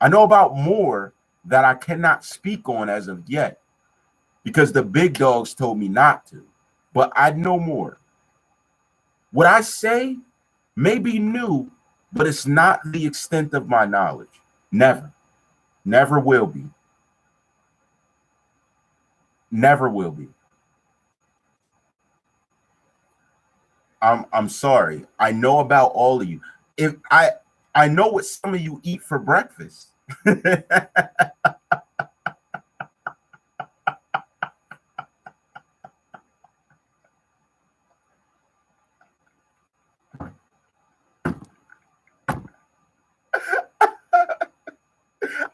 I know about more that I cannot speak on as of yet because the big dogs told me not to. But I know more. What I say may be new, but it's not the extent of my knowledge. Never. Never will be. Never will be. I'm sorry. I know about all of you. If I know what some of you eat for breakfast.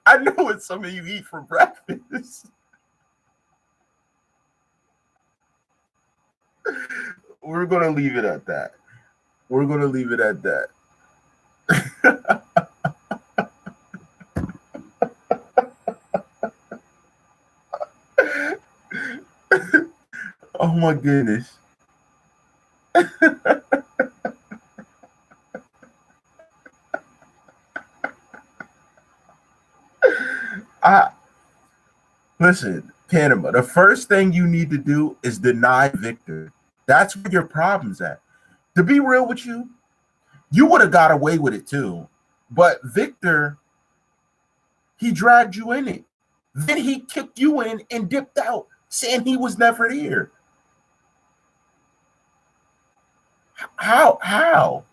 I know what some of you eat for breakfast. We're going to leave it at that. We're going to leave it at that. Oh my goodness. Listen, Panama, the first thing you need to do is deny Victor. That's where your problem's at. To be real with you, you would have got away with it too. But Victor, he dragged you in it. Then he kicked you in and dipped out, saying he was never here. How?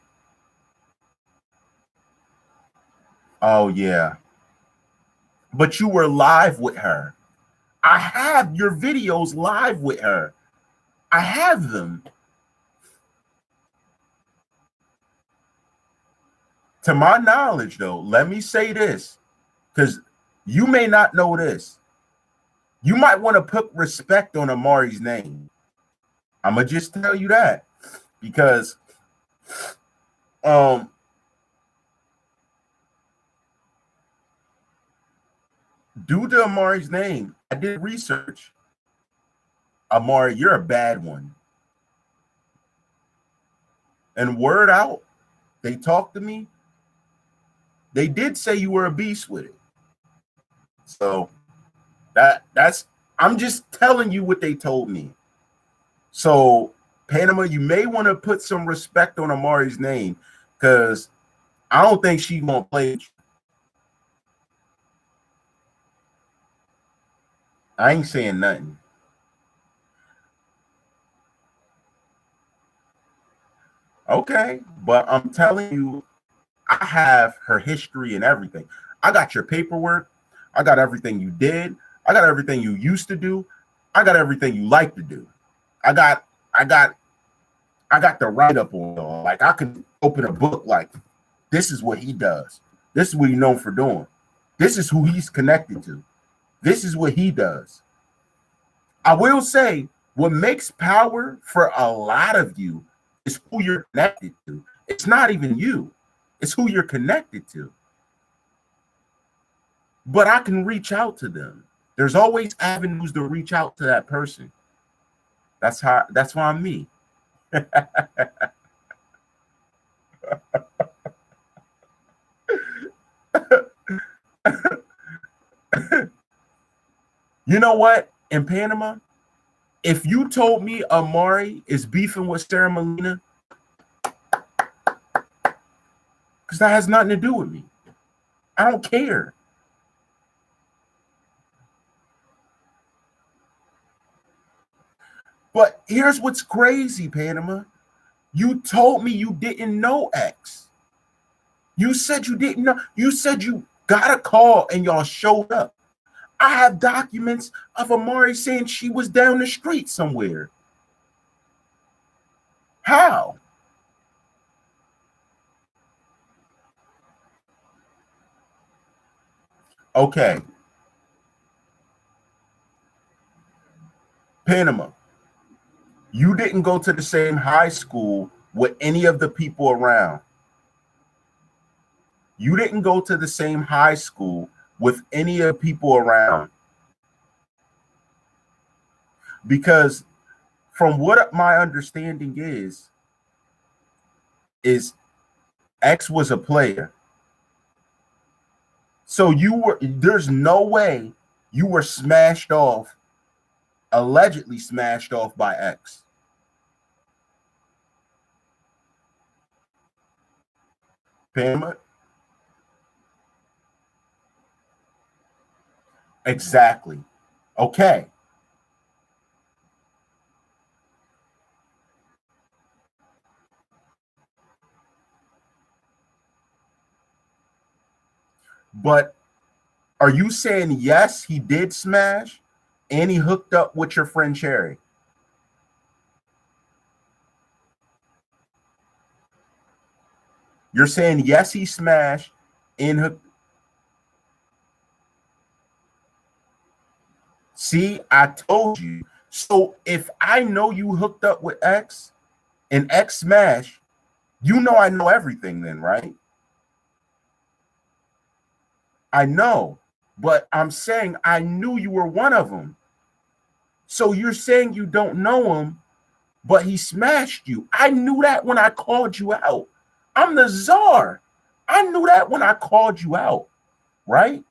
Oh, yeah. But you were live with her. I have your videos live with her. I have them. To my knowledge, though, let me say this, because you may not know this. You might want to put respect on Amari's name. I'm gonna just tell you that, because due to Amari's name, I did research. Amari, you're a bad one. And word out, they talked to me. They did say you were a beast with it. So that's I'm just telling you what they told me. So Panama, you may want to put some respect on Amari's name, because I don't think she's gonna play with you. I ain't saying nothing. Okay, but I'm telling you, I have her history and everything. I got your paperwork. I got everything you did. I got everything you used to do. I got everything you like to do. I got the write up on y'all. Like, I could open a book like, this is what he does. This is what he's known for doing. This is who he's connected to. This is what he does. I will say, what makes power for a lot of you is who you're connected to. It's not even you. It's who you're connected to. But I can reach out to them. There's always avenues to reach out to that person. That's why I'm me. You know what? In Panama, if you told me Amari is beefing with Sarah Molina, because that has nothing to do with me. I don't care. But here's what's crazy, Panama. You told me you didn't know X. You said you didn't know. You said you got a call and y'all showed up. I have documents of Amari saying she was down the street somewhere. How? Okay. Panama, you didn't go to the same high school with any of the people around. You didn't go to the same high school with any of the people around. Because from what my understanding is X was a player. So there's no way you were smashed off, allegedly smashed off by X. Pamela? Exactly. Okay. But are you saying yes, he did smash and he hooked up with your friend Cherry? You're saying yes, he smashed and hooked. See, I told you. So if I know you hooked up with X and X smash, you know I know everything then, right? I know, but I'm saying I knew you were one of them. So you're saying you don't know him, but he smashed you. I knew that when I called you out. I'm the czar. I knew that when I called you out, right?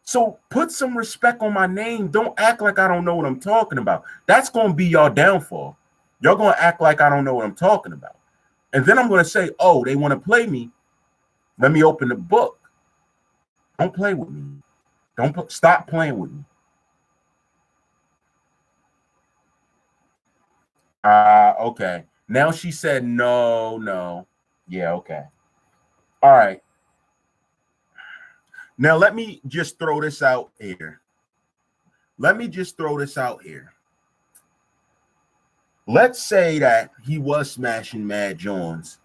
So put some respect on my name. Don't act like I don't know what I'm talking about. That's going to be your downfall. You're going to act like I don't know what I'm talking about. And then I'm going to say, oh, they want to play me. Let me open the book. Don't play with me. Stop playing with me. Okay. Now she said no. Yeah, okay. All right. Now let me just throw this out here. Let's say that he was smashing Mad Jones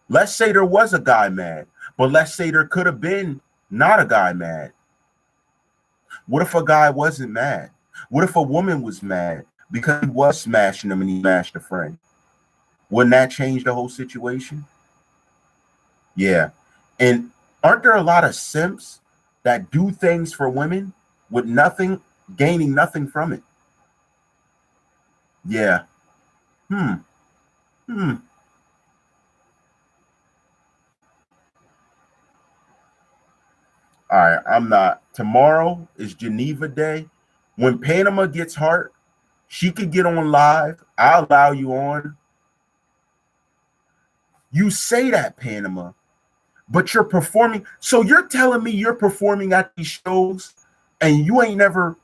Let's say there was a guy mad, but let's say there could have been not a guy mad. What if a guy wasn't mad? What if a woman was mad because he was smashing them and he smashed a friend? Wouldn't that change the whole situation? Yeah. And aren't there a lot of simps that do things for women with nothing, gaining nothing from it? Yeah. Hmm. Hmm. All right. I'm not. Tomorrow is Geneva Day. When Panama gets hard, she could get on live. I'll allow you on. You say that, Panama, but you're performing. So you're telling me you're performing at these shows and you ain't never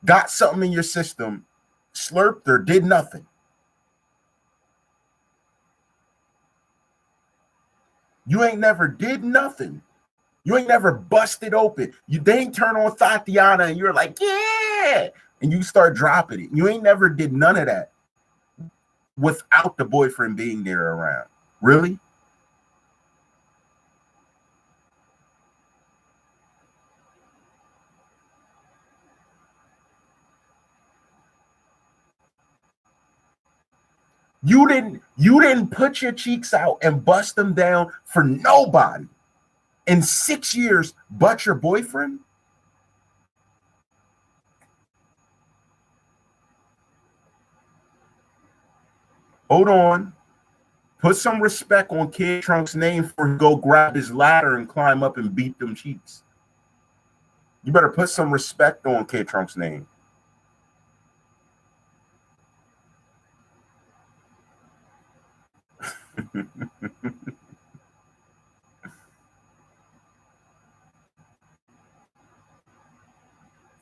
got something in your system, slurped or did nothing. You ain't never did nothing. You ain't never busted open. They ain't turn on Tatiana and you're like, yeah, and you start dropping it. You ain't never did none of that without the boyfriend being there around. Really? You didn't put your cheeks out and bust them down for nobody in 6 years but your boyfriend? Hold on. Put some respect on Kid Trunk's name for he go grab his ladder and climb up and beat them cheeks. You better put some respect on Kid Trunk's name.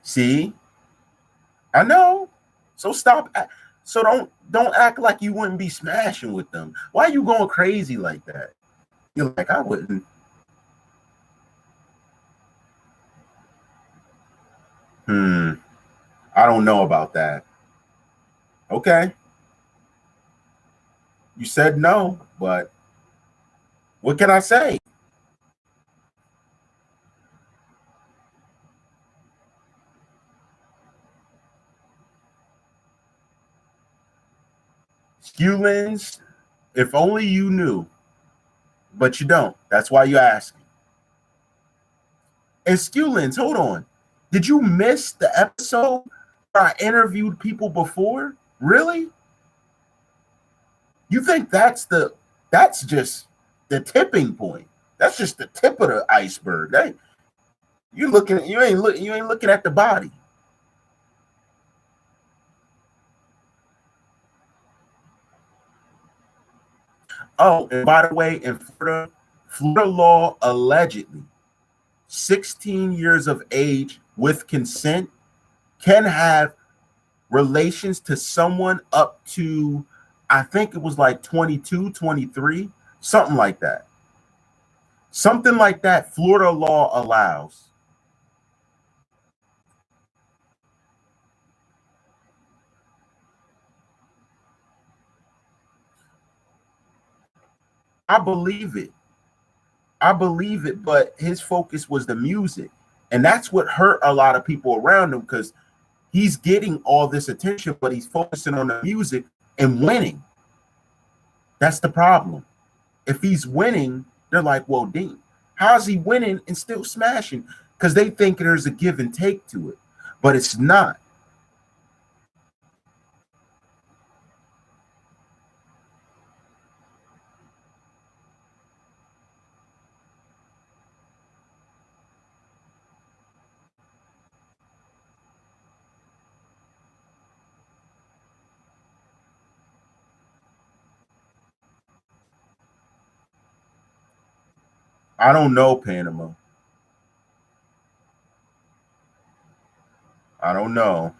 See? I know. So stop. So don't act like you wouldn't be smashing with them. Why are you going crazy like that? You're like, I wouldn't. I don't know about that. Okay. You said no, but what can I say? Skewlins, if only you knew, but you don't. That's why you ask. And Skewlins, hold on. Did you miss the episode where I interviewed people before? Really? You think that's just the tipping point? That's just the tip of the iceberg. You ain't looking at the body. Oh, and by the way, in Florida law allegedly 16 years of age with consent can have relations to someone up to, I think it was like 22, 23, something like that. Something like that Florida law allows. I believe it. I believe it, but his focus was the music. And that's what hurt a lot of people around him because he's getting all this attention, but he's focusing on the music and winning. That's the problem. If he's winning, they're like, well, Dean, how's he winning and still smashing? Because they think there's a give and take to it, but it's not. I don't know, Panama. I don't know.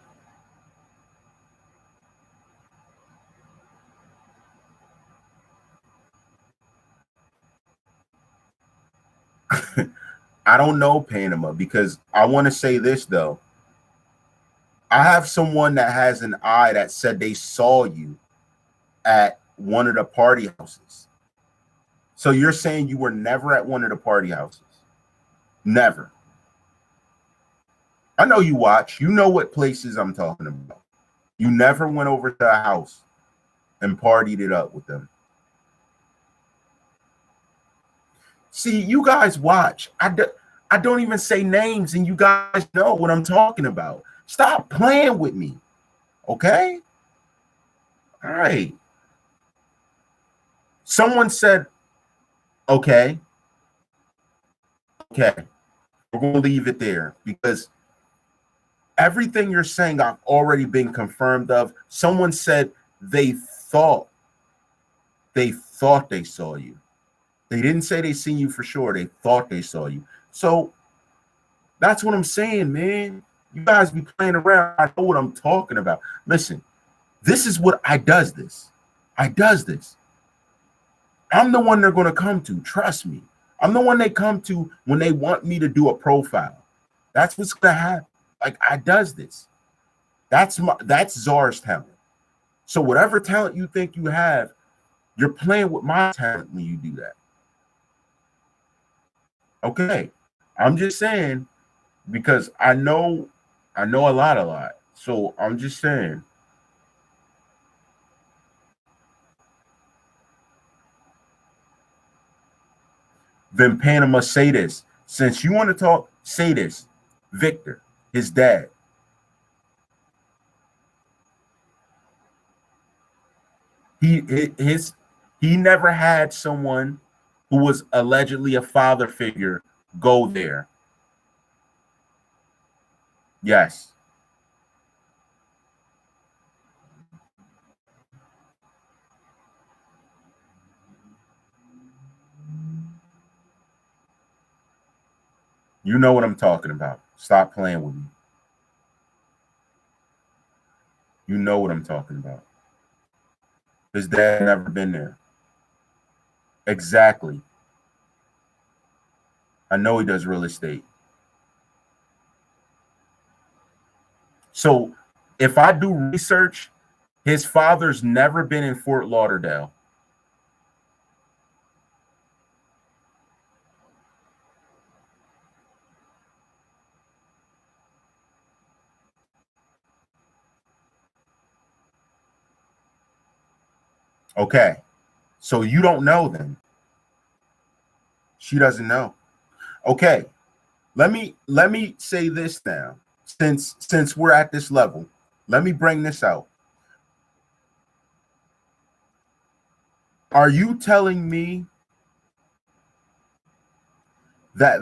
I don't know, Panama, because I want to say this though. I have someone that has an eye that said they saw you at one of the party houses. So you're saying you were never at one of the party houses? Never. I know you watch. You know what places I'm talking about. You never went over to a house and partied it up with them. See, you guys watch. I don't even say names, and you guys know what I'm talking about. Stop playing with me, okay? All right. Someone said, okay, we're going to leave it there because everything you're saying I've already been confirmed of. Someone said they thought they saw you. They didn't say they seen you for sure. They thought they saw you. So that's what I'm saying, man. You guys be playing around. I know what I'm talking about. Listen, this is what I does this. I'm the one they're going to come to. Trust me. I'm the one they come to when they want me to do a profile. That's what's going to happen. Like, I does this. That's Czarr's talent. So whatever talent you think you have, you're playing with my talent when you do that. Okay. I'm just saying, because I know a lot. So I'm just saying. Then Panama, say this. Since you want to talk, say this. Victor, his dad. He never had someone who was allegedly a father figure go there. Yes. You know what I'm talking about. Stop playing with me. You know what I'm talking about. His dad never been there. Exactly. I know he does real estate. So if I do research, his father's never been in Fort Lauderdale. Okay. So you don't know then. She doesn't know. Okay. Let me say this now. Since we're at this level, let me bring this out. Are you telling me that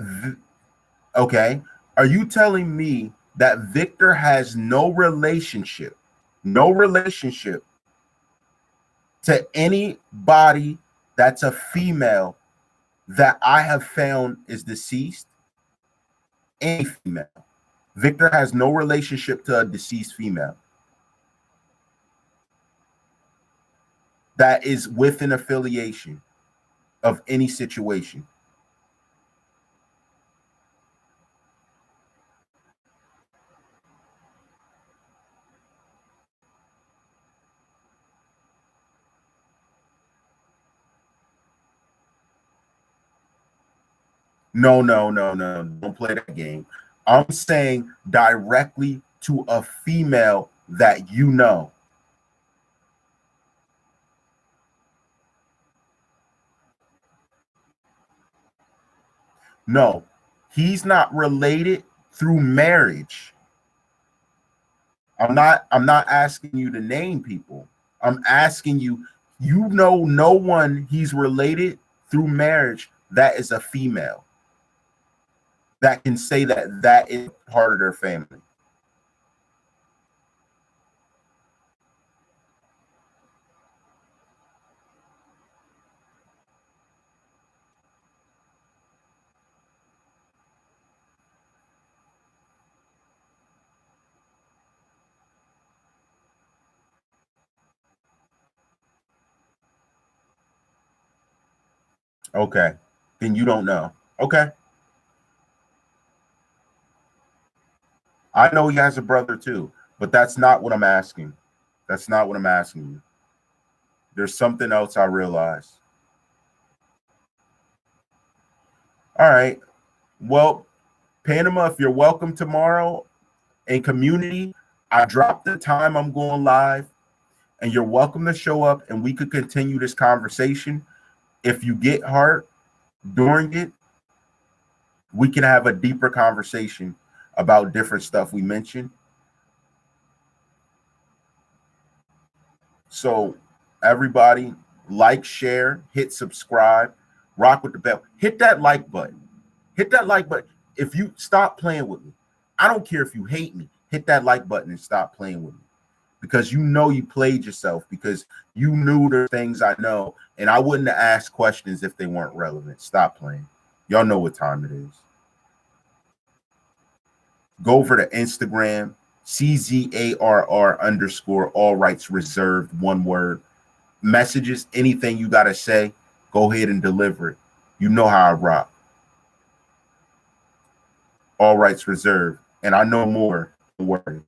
okay, are you telling me that Victor has no relationship to anybody that's a female that I have found is deceased? Any female. Victor has no relationship to a deceased female that is with an affiliation of any situation. No. Don't play that game. I'm saying directly to a female that you know. No, he's not related through marriage. I'm not asking you to name people. I'm asking you, you know no one he's related through marriage that is a female that can say that that is part of their family. Okay. Then you don't know. Okay. I know he has a brother too, but that's not what I'm asking. That's not what I'm asking you. There's something else I realize. All right. Well, Panama, if you're welcome tomorrow in community, I dropped the time I'm going live, and you're welcome to show up and we could continue this conversation. If you get hurt during it, we can have a deeper conversation about different stuff we mentioned. So everybody, like, share, hit subscribe, rock with the bell, hit that like button. Hit that like button. If you stop playing with me, I don't care if you hate me, hit that like button and stop playing with me. Because you know you played yourself, because you knew the things I know, and I wouldn't have asked questions if they weren't relevant. Stop playing. Y'all know what time it is. Go over to Instagram, CZARR underscore all rights reserved, one word. Messages, anything you got to say, go ahead and deliver it. You know how I rock. All rights reserved. And I know more. Don't worry.